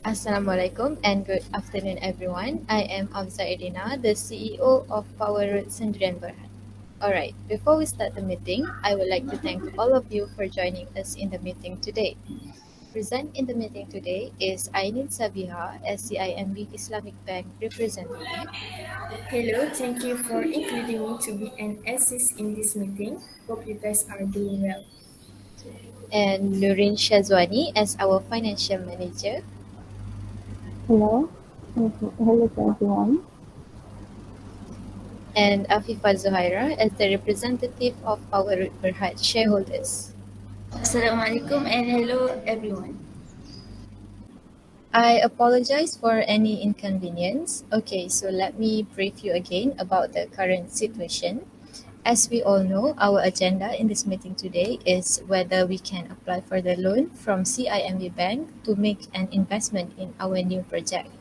Assalamualaikum and good afternoon everyone. I am AFZA, the CEO of Power Road Sendirian Berhad. Alright, before we start the meeting, I would like to thank all of you for joining us in the meeting today. Present in the meeting today is AININ SABIHA, SCIMB Islamic Bank representative, Hello, thank you for including me to be an assist in this meeting. Hope you guys are doing well. and NURIN SYAZWANIE as our financial manager, Hello. Hello to everyone. and Afifah Zuhairah as the representative of Power Road Berhad shareholders. Assalamualaikum and hello everyone. I apologize for any inconvenience. Okay, so let me brief you again about the current situation. As we all know, our agenda in this meeting today is whether we can apply for the loan from CIMB Bank to make an investment in our new project.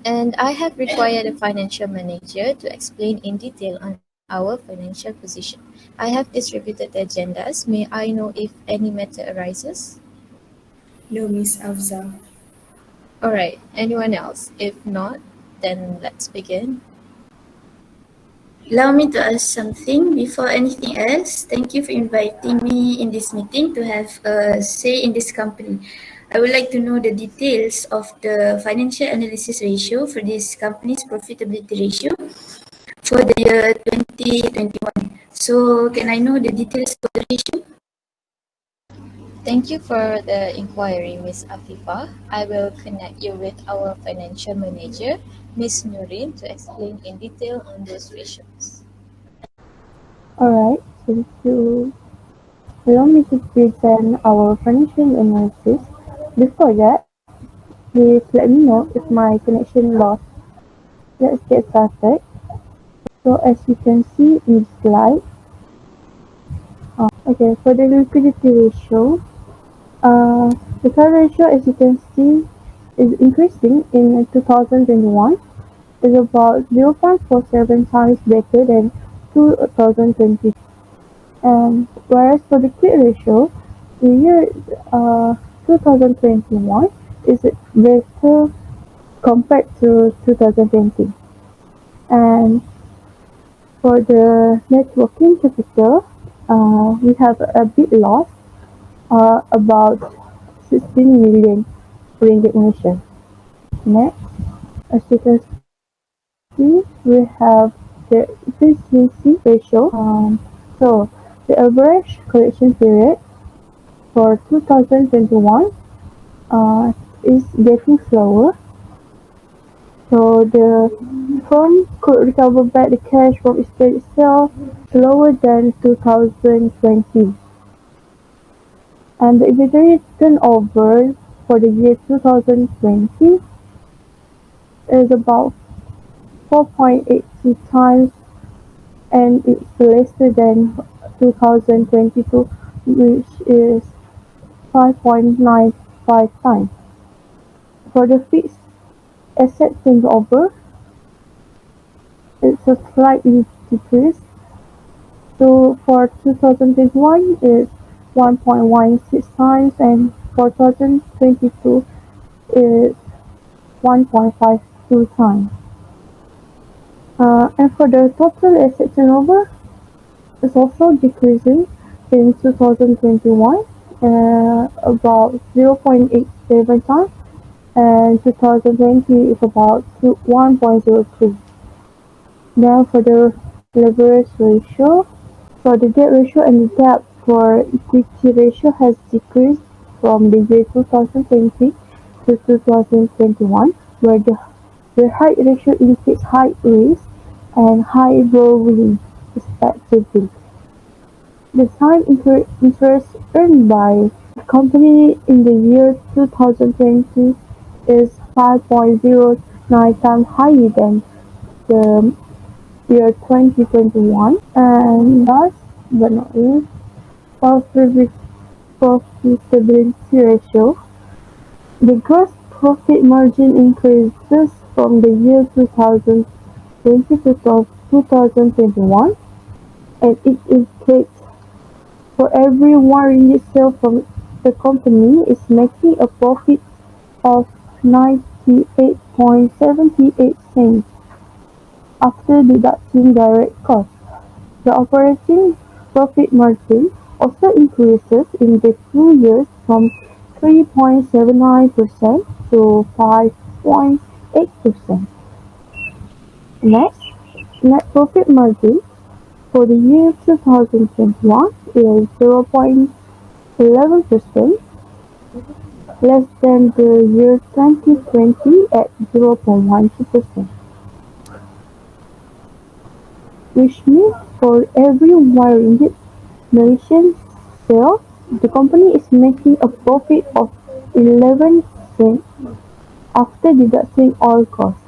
And I have required a financial manager to explain in detail on our financial position. I have distributed the agendas. May I know if any matter arises? No, Miss AFZA. Alright, anyone else? If not, then let's begin. Allow me to ask something before anything else. Thank you for inviting me in this meeting to have a say in this company. I would like to know the details of the financial analysis ratio for this company's profitability ratio for the year 2021. So can I know the details of the ratio? Thank you for the inquiry, Ms. Afifah. I will connect you with our financial manager, Ms. NURIN, to explain in detail on those ratios. Alright, thank you. Allow me to present our financial analysis. Before that, please let me know if my connection lost. Let's get started. So as you can see in the slide, for the liquidity ratio, the current ratio, as you can see, is increasing in 2021. Is about 0.47 times better than 2020. And whereas for the quick ratio, the year 2021 is better compared to 2020. And for the net working capital, we have a bit loss, about 16 million ringgit Malaysian. Next, as you can see, we have the efficiency ratio. So the average collection period for 2021 is getting slower. So the firm could recover back the cash from its credit sale slower than 2020. And the inventory turnover for the year 2020 is about 4.82 times, and it's lesser than 2022, which is 5.95 times. For the fixed asset turnover, it's a slightly decrease. So for 2021, it's 1.16 times, and for 2022, it's 1.52 times. And for the total asset turnover, it's also decreasing in 2021, about 0.87 times, and 2020 is about 1.03. Now for the leverage ratio, so the debt ratio and the debt for equity ratio has decreased from the year 2020 to 2021, where the height ratio indicates high risk and high borrowing respectively. The time interest earned by the company in the year 2020 is 5.09 times higher than the year 2021. And last but not least, profitability ratio. The gross profit margin increases from the year 2020 to 2021, and it indicates for every 1 ringgit sale from the company is making a profit of 98.78 cents after deducting direct costs. The operating profit margin also increases in the 2 years from 3.79% to 5.8%. Next, net profit margin for the year 2021 is 0.11%, less than the year 2020 at 0.12%, which means for every 1 ringgit Malaysian sale, the company is making a profit of 11 cents after deducting all costs.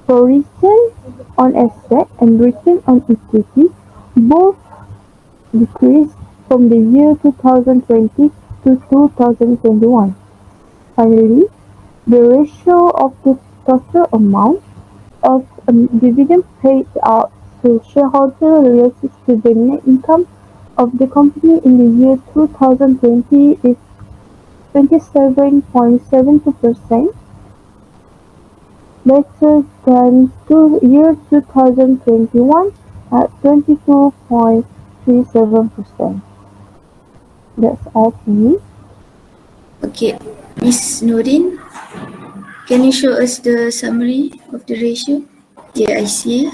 So return on asset and return on equity both decreased from the year 2020 to 2021. Finally, the ratio of the total amount of dividend paid out to shareholders relative to the net income of the company in the year 2020 is 27.72%, better than year 2021 at 22.37%. That's all for me. Okay, Miss NURIN, can you show us the summary of the ratio? Yeah, I see.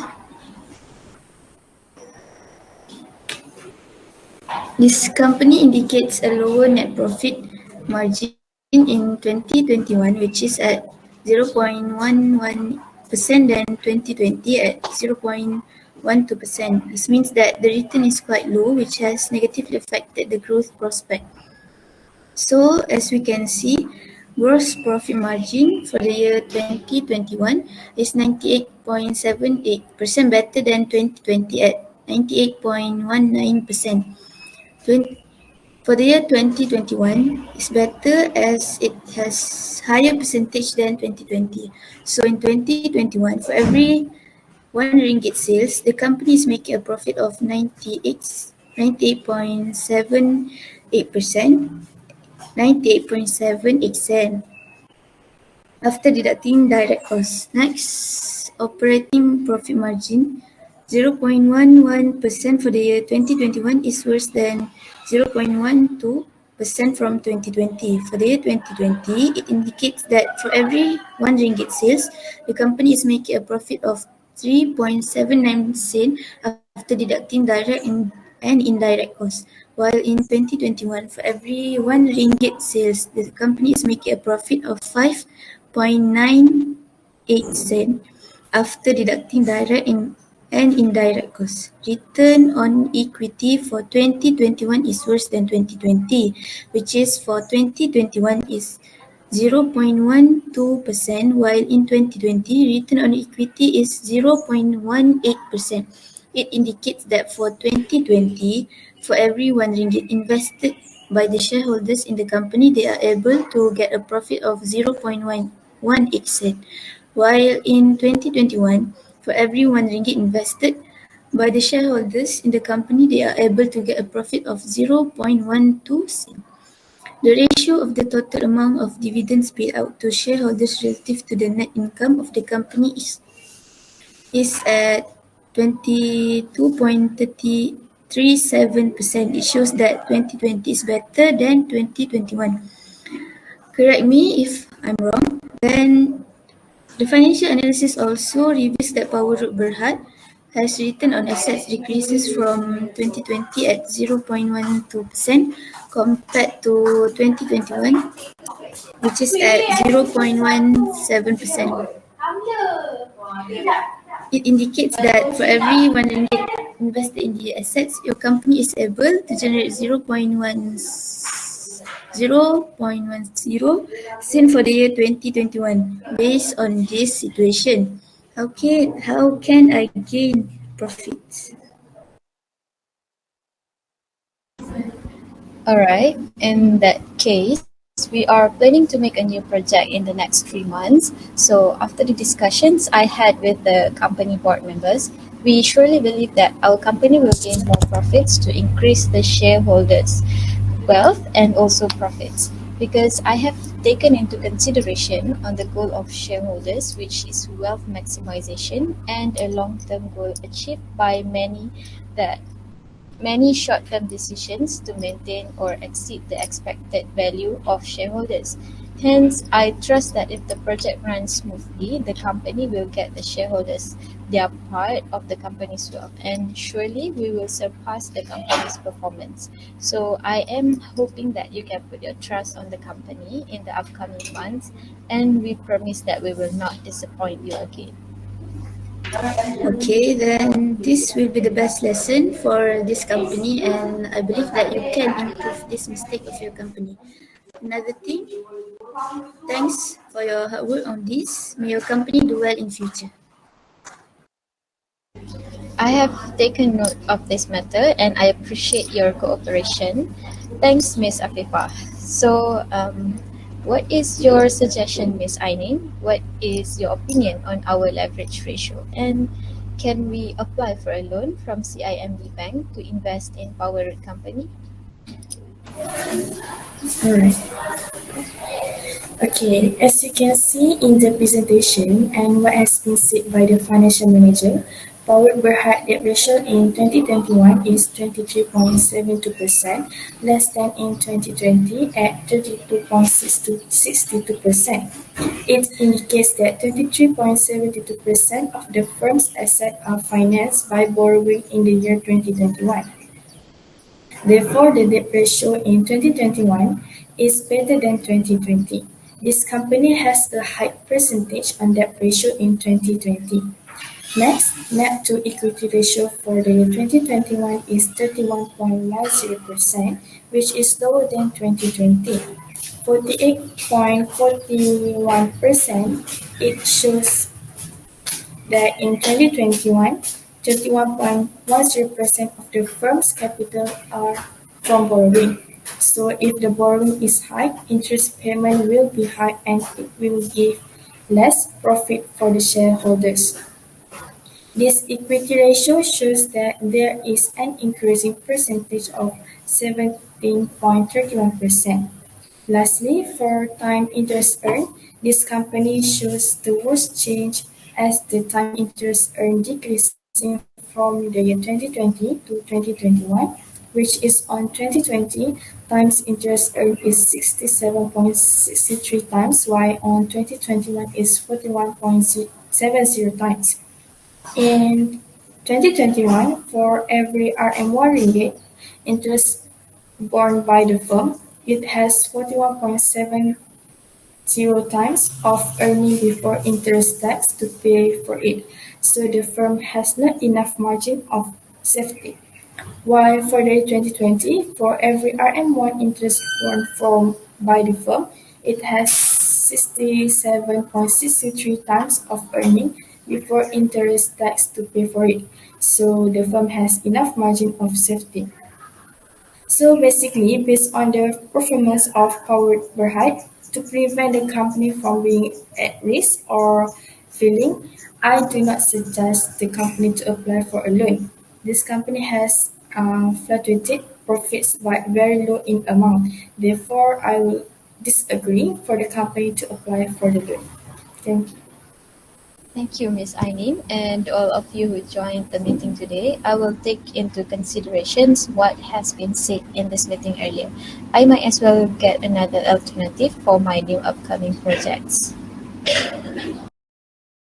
This company indicates a lower net profit margin in 2021, which is at 0.11% than 2020 at 0.12%. This means that the return is quite low, which has negatively affected the growth prospect. So, as we can see, gross profit margin for the year 2021 is 98.78%, better than 2020 at 98.19%. For the year 2021 is better as it has higher percentage than 2020. So in 2021, for every 1 ringgit sales, the company is making a profit of 98.78%, 98.78 cent after deducting direct costs. Next, operating profit margin 0.11% for the year 2021 is worse than 0.12% from 2020. For the year 2020, it indicates that for every 1 ringgit sales, the company is making a profit of 3.79 cent after deducting direct and indirect costs. While in 2021, for every 1 ringgit sales, the company is making a profit of 5.98 cent after deducting direct and indirect costs. Return on equity for 2021 is worse than 2020, which is for 2021 is 0.12%, while in 2020, return on equity is 0.18%. It indicates that for 2020, for every 1 ringgit invested by the shareholders in the company, they are able to get a profit of 0.18 cent, while in 2021, for every 1 ringgit invested by the shareholders in the company, they are able to get a profit of 0.12 cent. The ratio of the total amount of dividends paid out to shareholders relative to the net income of the company is at 22.37%. It shows that 2020 is better than 2021. Correct me if I'm wrong. Then the financial analysis also reveals that Power Root Berhad has return on assets decreases from 2020 at 0.12% compared to 2021, which is at 0.17%. It indicates that for every 1 ringgit invested in the assets, your company is able to generate 0.10 cent for the year 2021. Based on this situation, how can I gain profits? Alright, in that case, we are planning to make a new project in the next 3 months. So after the discussions I had with the company board members, we surely believe that our company will gain more profits to increase the shareholders' wealth and also profits. because I have taken into consideration on the goal of shareholders, which is wealth maximization and a long-term goal achieved by many short-term decisions to maintain or exceed the expected value of shareholders. Hence, I trust that if the project runs smoothly, the company will get the shareholders their part of the company's wealth, and surely we will surpass the company's performance. So I am hoping that you can put your trust on the company in the upcoming months, and we promise that we will not disappoint you again. Okay, then this will be the best lesson for this company, and I believe that you can improve this mistake of your company. Another thing, thanks for your hard work on this. May your company do well in future. I have taken note of this matter and I appreciate your cooperation. Thanks, Miss Afifah. So, what is your suggestion, Miss Ainin? What is your opinion on our leverage ratio? And can we apply for a loan from CIMB Bank to invest in power company? Alright. Okay, as you can see in the presentation and what has been said by the financial manager, power Berhad debt ratio in 2021 is 23.72%, less than in 2020 at 32.62%. It indicates that 23.72% of the firm's assets are financed by borrowing in the year 2021. Therefore, the debt ratio in 2021 is better than 2020. This company has a high percentage on debt ratio in 2020. Next, net to equity ratio for the year 2021 is 31.10%, which is lower than 2020. 48.41%, it shows that in 2021, 31.10% of the firm's capital are from borrowing. So if the borrowing is high, interest payment will be high and it will give less profit for the shareholders. This equity ratio shows that there is an increasing percentage of 17.31%. Lastly, for time interest earned, this company shows the worst change as the time interest earned decreasing from the year 2020 to 2021, which is on 2020, times interest earned is 67.63 times, while on 2021 is 41.70 times. In 2021, for every RM1 ringgit interest borne by the firm, it has 41.70 times of earning before interest tax to pay for it, so the firm has not enough margin of safety. While for the 2020, for every RM1 interest borne by the firm, it has 67.63 times of earning before interest tax to pay for it, so the firm has enough margin of safety. So basically, based on the performance of Powered Berhad, to prevent the company from being at risk or failing, I do not suggest the company to apply for a loan. This company has fluctuated profits but very low in amount. Therefore, I will disagree for the company to apply for the loan. Thank you. Thank you, Ms. Ainin, and all of you who joined the meeting today. I will take into considerations what has been said in this meeting earlier. I might as well get another alternative for my new upcoming projects.